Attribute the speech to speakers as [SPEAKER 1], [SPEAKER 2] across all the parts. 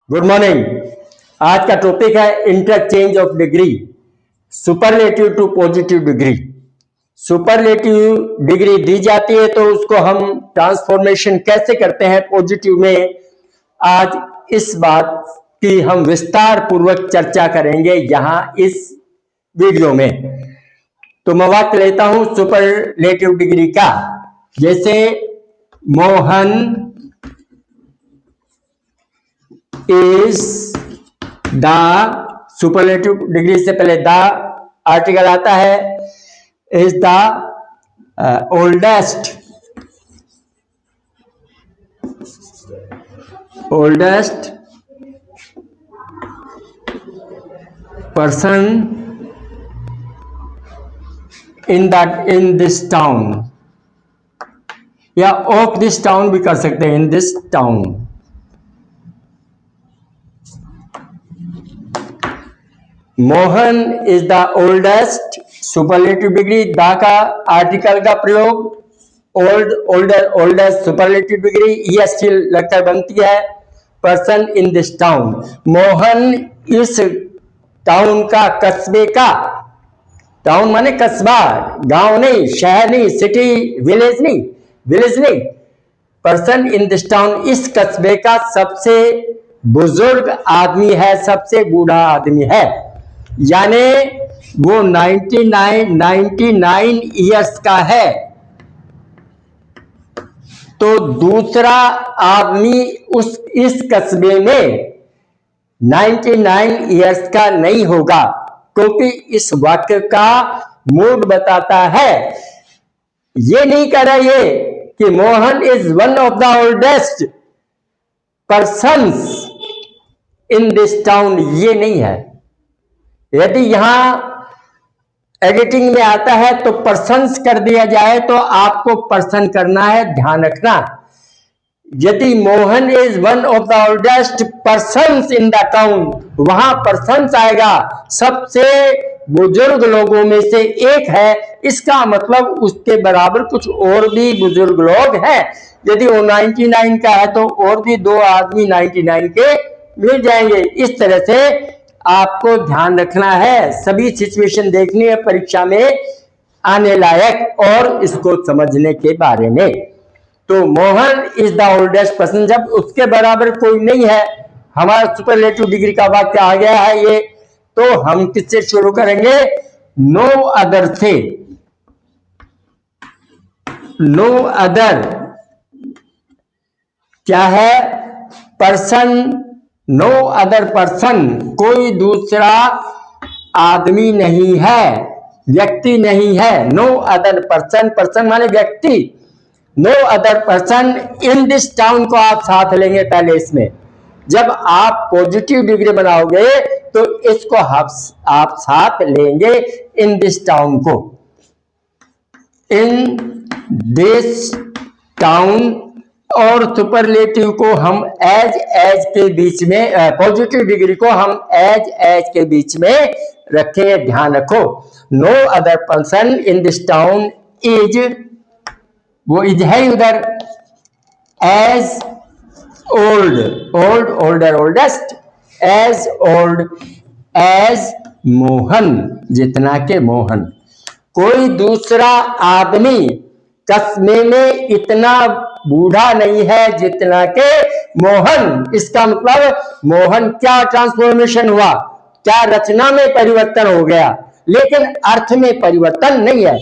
[SPEAKER 1] Good morning. आज का topic है interchange of degree, superlative to positive degree. Superlative degree दी जाती है तो उसको हम ट्रांसफॉर्मेशन कैसे करते हैं पॉजिटिव में, आज इस बात की हम विस्तार पूर्वक चर्चा करेंगे यहां इस वीडियो में। तो मैं वाक्य लेता हूं सुपरलेटिव डिग्री का, जैसे Mohan is the, superlative degree से पहले द आर्टिकल आता है, is the oldest person in this town, या ऑफ दिस टाउन भी कर सकते हैं, इन this town. Mohan is the oldest, superlative degree, the का आर्टिकल का प्रयोग, old, older, oldest, superlative degree, ये स्टिल लगकर बनती है, person in this town. Mohan इस टाउन का, कस्बे का, टाउन माने कस्बा, गांव नहीं, शहर नहीं, सिटी, विलेज नहीं, विलेज नहीं, पर्सन इन दिस टाउन, इस कस्बे का सबसे बुजुर्ग आदमी है, सबसे बूढ़ा आदमी है, यानी वो 99 ईयर्स का है। तो दूसरा आदमी इस कस्बे में 99 ईयर्स का नहीं होगा, क्योंकि इस वाक्य का मूड बताता है, ये नहीं कह रहा ये कि Mohan is one of the oldest persons in this town, ये नहीं है। यदि यहां एडिटिंग में आता है तो पर्सन्स कर दिया जाए तो आपको पर्सन करना है, ध्यान रखना। यदि Mohan is one of the oldest persons in the town, वहां पर्सन्स आएगा, सबसे बुजुर्ग लोगों में से एक है, इसका मतलब उसके बराबर कुछ और भी बुजुर्ग लोग हैं। यदि वो 99 का है तो और भी दो आदमी 99 के मिल जाएंगे। इस तरह से आपको ध्यान रखना है, सभी सिचुएशन देखनी है परीक्षा में आने लायक और इसको समझने के बारे में। तो Mohan is the oldest person, जब उसके बराबर कोई नहीं है, हमारा सुपरलेटिव डिग्री का वाक्य आ गया है ये, तो हम किससे शुरू करेंगे? नो अदर से। नो अदर क्या है? पर्सन, नो अदर पर्सन, कोई दूसरा आदमी नहीं है, व्यक्ति नहीं है। नो अदर पर्सन, पर्सन माने व्यक्ति, no other person in this town को आप साथ लेंगे पहले इसमें। जब आप पॉजिटिव डिग्री बनाओगे तो इसको आप साथ लेंगे, इन दिस टाउन को, इन दिस टाउन, और सुपरलेटिव को हम एज के बीच में, पॉजिटिव डिग्री को हम एज के बीच में रखेंगे, ध्यान रखो। No other person in this town is, वो इज है उधर, as old, old, older, oldest, as old as Mohan, जितना के मोहन। कोई दूसरा आदमी कस्बे में इतना बूढ़ा नहीं है जितना के मोहन। इसका मतलब मोहन क्या ट्रांसफॉर्मेशन हुआ, क्या रचना में परिवर्तन हो गया, लेकिन अर्थ में परिवर्तन नहीं है।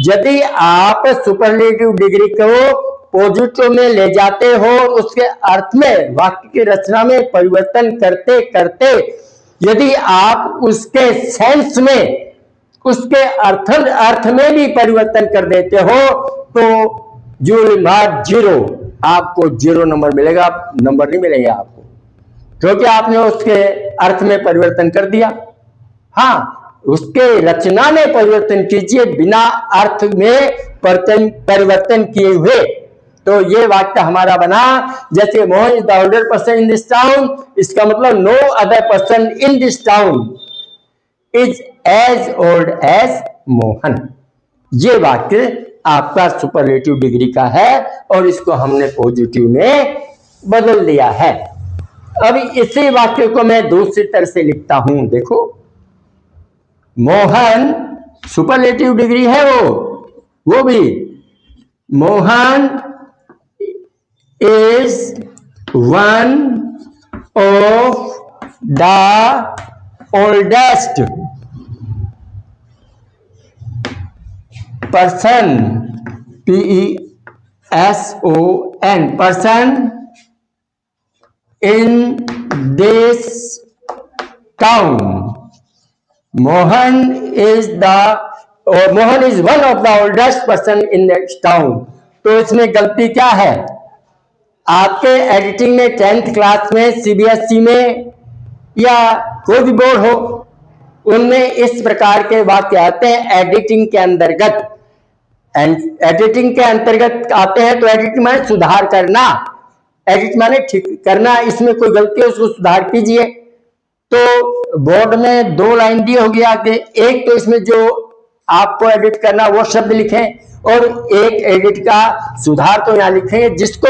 [SPEAKER 1] यदि आप सुपरलेटिव डिग्री को पॉजिटिव में ले जाते हो, उसके अर्थ में, वाक्य की रचना में परिवर्तन करते करते यदि आप उसके सेंस में, उसके अर्थ में भी परिवर्तन कर देते हो तो यू विल मार्क 0, आपको 0 नंबर मिलेगा, नंबर नहीं मिलेगा आपको, क्योंकि आपने उसके अर्थ में परिवर्तन कर दिया। हाँ, उसके रचना में परिवर्तन कीजिए, बिना अर्थ में परिवर्तन किए हुए। तो ये वाक्य हमारा बना, जैसे Mohan is the older person in this town, इसका मतलब no other person in this town is as old as Mohan. ये वाक्य आपका सुपरलेटिव डिग्री का है और इसको हमने पॉजिटिव में बदल दिया है। अब इसी वाक्य को मैं दूसरी तरह से लिखता हूं, देखो, मोहन सुपरलेटिव डिग्री है वो भी, Mohan is one of the oldest person, PERSON, person in this town. Mohan is one of the oldest person in this town. तो इसमें गलती क्या है? आपके एडिटिंग में 10th क्लास में, CBSE में या कोई भी बोर्ड हो, उनमें इस प्रकार के वाक्य आते हैं एडिटिंग के अंतर्गत। एडिटिंग के अंतर्गत आते हैं तो एडिटिंग माने सुधार करना, एडिट माने ठीक करना, इसमें कोई गलती है उसको सुधार कीजिए। तो बोर्ड में 2 लाइन दी होगी आगे, एक तो इसमें जो आपको एडिट करना वो शब्द लिखें और एक एडिट का सुधार तो यहाँ लिखेंगे, जिसको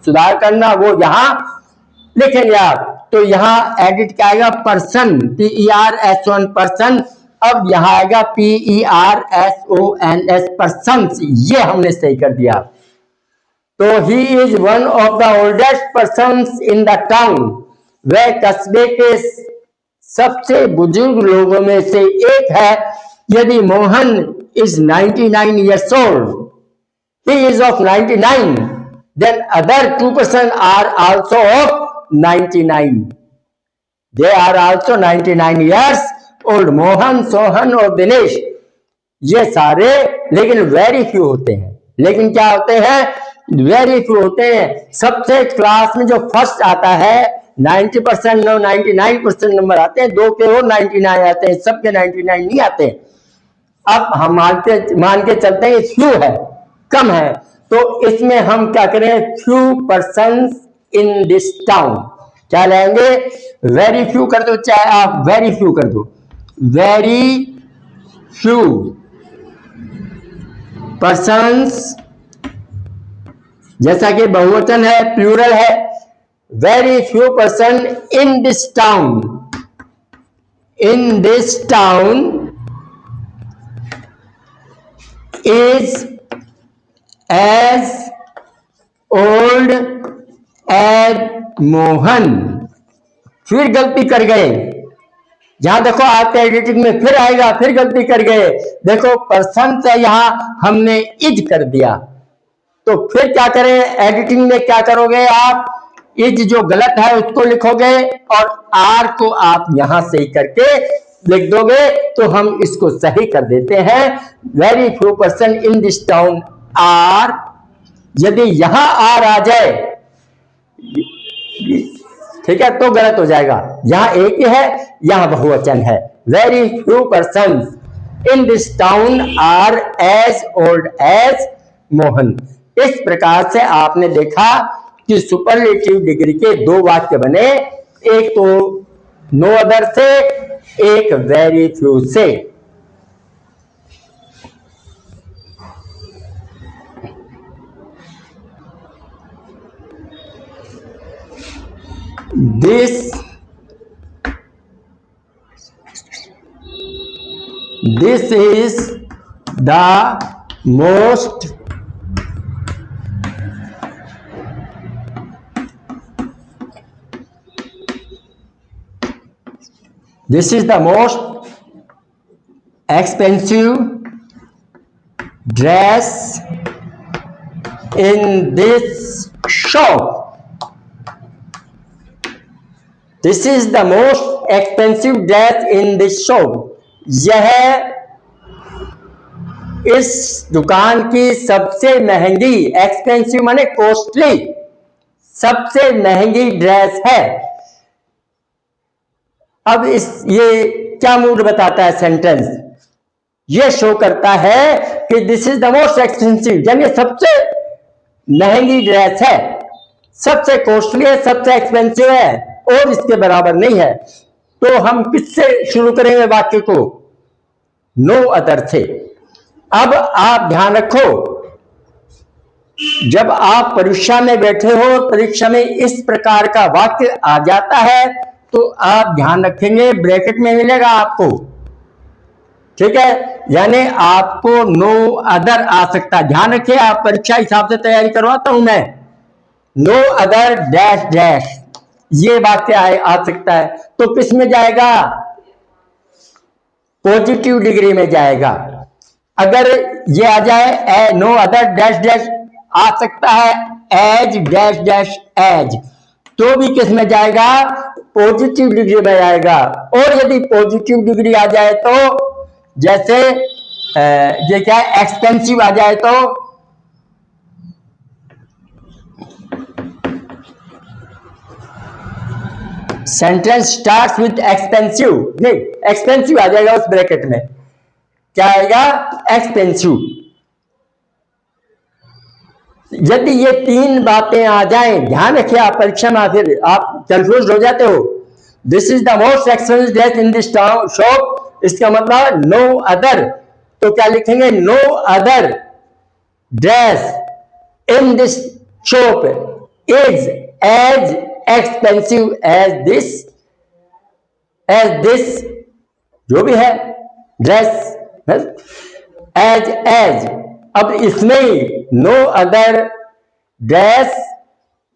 [SPEAKER 1] सुधार करना वो यहाँ लिखेंगे आप। तो यहाँ एडिट क्या आएगा? Person, PERSON, person. अब यहाँ आएगा PERSONS, पर्सन्स, ये हमने सही कर दिया। तो he is one of the oldest persons in the town, वह कस्बे के सबसे बुजुर्ग लोगों में से एक है। यदि Mohan is 99 years old, he is of 99, then other 2 person are also of 99. They are also 99 years old. Mohan, Sohan और दिनेश, ये सारे लेकिन वेरी फ्यू होते हैं। लेकिन क्या होते हैं? वेरी फ्यू होते हैं। सबसे क्लास में जो फर्स्ट आता है 90%, 99% नंबर आते हैं, 2 के और 99 आते हैं, सबके 99 नहीं आते। अब हम मान के चलते हैं फ्यू है, कम है, तो इसमें हम क्या करें? Few persons in this town, क्या लेंगे? वेरी फ्यू कर दो, चाहे आप वेरी फ्यू कर दो, वेरी फ्यू पर्सन्स, जैसा कि बहुवचन है, प्लूरल है, very few person in this town, in this town is as old as Mohan. फिर गलती कर गए, जहां देखो आपके एडिटिंग में फिर आएगा, फिर गलती कर गए। देखो पर्सन से यहां हमने इज कर दिया, तो फिर क्या करें? एडिटिंग में क्या करोगे आप? इज जो गलत है उसको लिखोगे और आर को आप यहां सही करके लिख दोगे, तो हम इसको सही कर देते हैं। Very few person in this town are, यदि यहां आर आ जाए, ठीक है, तो गलत हो जाएगा। यहां एक ही है, यहां बहुवचन है। Very few person in this town are as old as Mohan. इस प्रकार से आपने देखा कि सुपरलेटिव डिग्री के 2 वाक्य बने, एक तो नो अदर से, एक वेरी फ्यू से। This is the most expensive dress in this shop. This is the most expensive dress in this shop. यह इस दुकान की सबसे महंगी, एक्सपेंसिव माने कॉस्टली, सबसे महंगी ड्रेस है। अब ये क्या मूड बताता है सेंटेंस? ये शो करता है कि this is the most expensive, यानी सबसे महंगी ड्रेस है, सबसे कॉस्टली है, सबसे एक्सपेंसिव है और इसके बराबर नहीं है। तो हम किससे शुरू करेंगे वाक्य को? नो अदर से। अब आप ध्यान रखो, जब आप परीक्षा में बैठे हो, परीक्षा में इस प्रकार का वाक्य आ जाता है तो आप ध्यान रखेंगे ब्रैकेट में मिलेगा आपको, ठीक है, यानी आपको नो अदर आ सकता है। ध्यान रखिए, आप परीक्षा हिसाब से तैयारी करवाता हूं मैं। नो अदर डैश डैश ये वाक्य आ सकता है, तो किस में जाएगा? पॉजिटिव डिग्री में जाएगा। अगर ये आ जाए नो अदर डैश डैश आ सकता है एज डैश डैश एज, तो भी किस में जाएगा? पॉजिटिव डिग्री में जाएगा। और यदि पॉजिटिव डिग्री आ जाए तो जैसे ये क्या है, एक्सपेंसिव आ जाए तो सेंटेंस स्टार्ट्स विद एक्सपेंसिव, नहीं एक्सपेंसिव आ जाएगा उस ब्रैकेट में। क्या आएगा? एक्सपेंसिव। यदि ये तीन बातें आ जाएं, ध्यान रखिए, आप परीक्षा में फिर आप कंफ्यूज हो जाते हो। This is the most expensive dress in this shop, इसका मतलब नो अदर, तो क्या लिखेंगे? No other dress in this shop is as expensive as this जो भी है ड्रेस एज। अब इसमें no other dress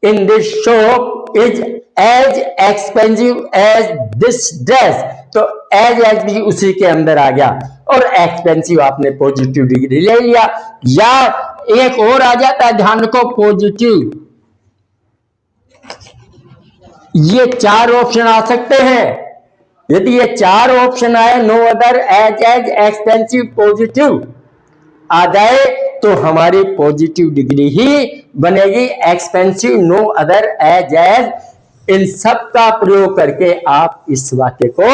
[SPEAKER 1] in this shop is as expensive as this dress, तो एज भी उसी के अंदर आ गया और एक्सपेंसिव आपने पॉजिटिव डिग्री ले लिया। या एक और आ जाता है, ध्यान रखो, पॉजिटिव। ये चार ऑप्शन आ सकते हैं। यदि ये चार ऑप्शन आए, no other as expensive positive आ जाए, तो हमारी पॉजिटिव डिग्री ही बनेगी। एक्सपेंसिव, नो अदर एज इन सब का प्रयोग करके आप इस वाक्य को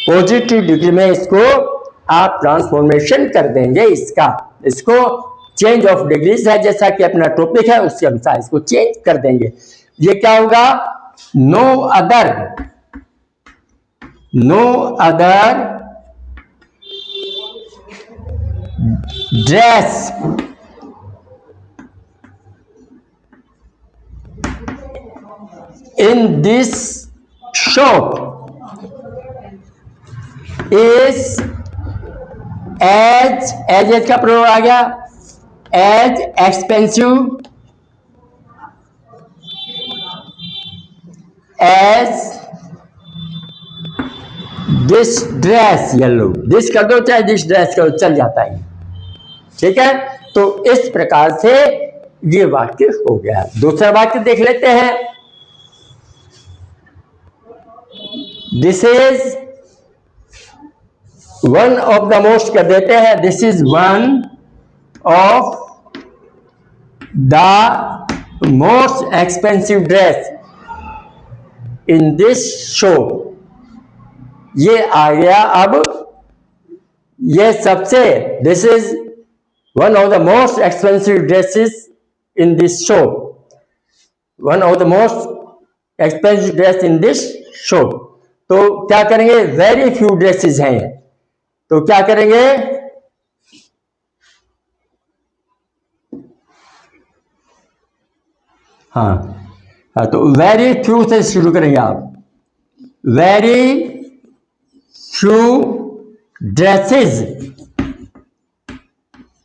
[SPEAKER 1] पॉजिटिव डिग्री में इसको आप ट्रांसफॉर्मेशन कर देंगे। इसको चेंज ऑफ डिग्रीज है, जैसा कि अपना टॉपिक है उसके अनुसार इसको चेंज कर देंगे। ये क्या होगा? No other dress in this shop is as का प्रयोग आ गया, as expensive as this dress. Yellow this कर दो चाहे दिस ड्रेस करो, चल जाता है, ठीक है। तो इस प्रकार से ये वाक्य हो गया। दूसरा वाक्य देख लेते हैं। This is one of the most कर देते हैं, this is one of the most expensive dress in this shop. ये आ गया। अब ये सबसे, this is one of the most expensive dresses in this shop, one of the most expensive dress in this shop. तो क्या करेंगे? Very few dresses हैं, तो क्या करेंगे? हाँ, तो वेरी फ्यू से शुरू करेंगे आप। वेरी फ्यू ड्रेसेस,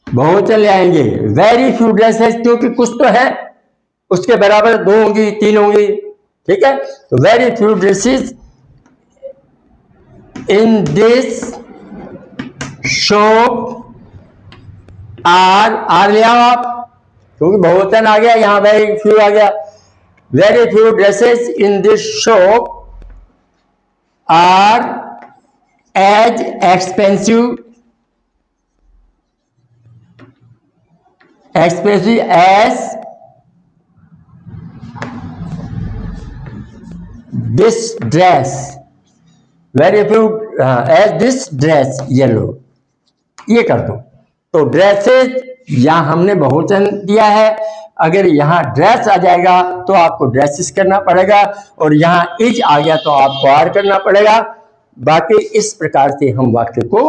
[SPEAKER 1] बहुवचन ले आएंगे। वेरी फ्यू ड्रेसेस, क्योंकि कुछ तो है, उसके बराबर दो होंगी, तीन होंगी, ठीक है। तो very few dresses in this shop are ले आओ आप, क्योंकि बहुवचन आ गया, यहां वेरी फ्यू आ गया। Very few dresses in this shop are as expensive as this dress. Very few as this dress yellow, ये कर दो। तो ड्रेसेस यहां हमने बहुवचन दिया है, अगर यहां ड्रेस आ जाएगा तो आपको ड्रेसेस करना पड़ेगा, और यहां इज आ गया तो आपको आर करना पड़ेगा। बाकी इस प्रकार से हम वाक्य को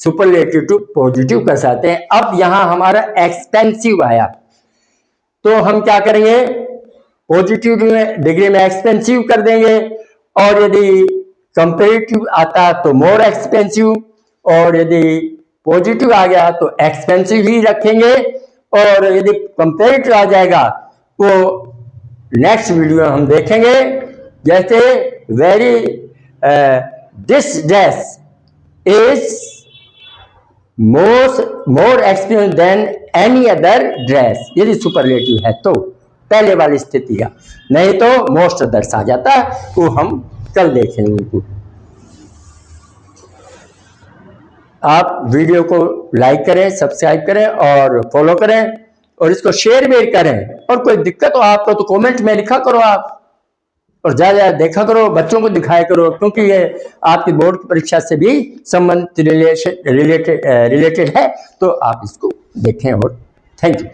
[SPEAKER 1] सुपरलेटिव टू पॉजिटिव कर सकते हैं। अब यहां हमारा एक्सपेंसिव आया तो हम क्या करेंगे, पॉजिटिव डिग्री में एक्सपेंसिव कर देंगे, और यदि कंपेरेटिव आता तो मोर एक्सपेंसिव, और यदि पॉजिटिव आ गया तो एक्सपेंसिव ही रखेंगे, और यदि कंपेरेटिव आ जाएगा तो नेक्स्ट वीडियो हम देखेंगे। जैसे very this dress is more expensive than any other dress, यदि सुपरलेटिव है तो पहले वाली स्थिति का, नहीं तो मोस्ट अदर्स आ जाता है, तो हम कल देखेंगे उनको। आप वीडियो को लाइक करें, सब्सक्राइब करें और फॉलो करें, और इसको शेयर भी करें, और कोई दिक्कत हो आपको तो कमेंट में लिखा करो आप, और ज्यादा देखा करो, बच्चों को दिखाया करो, क्योंकि ये आपकी बोर्ड की परीक्षा से भी संबंधित रिलेटेड है, तो आप इसको देखें। और थैंक यू।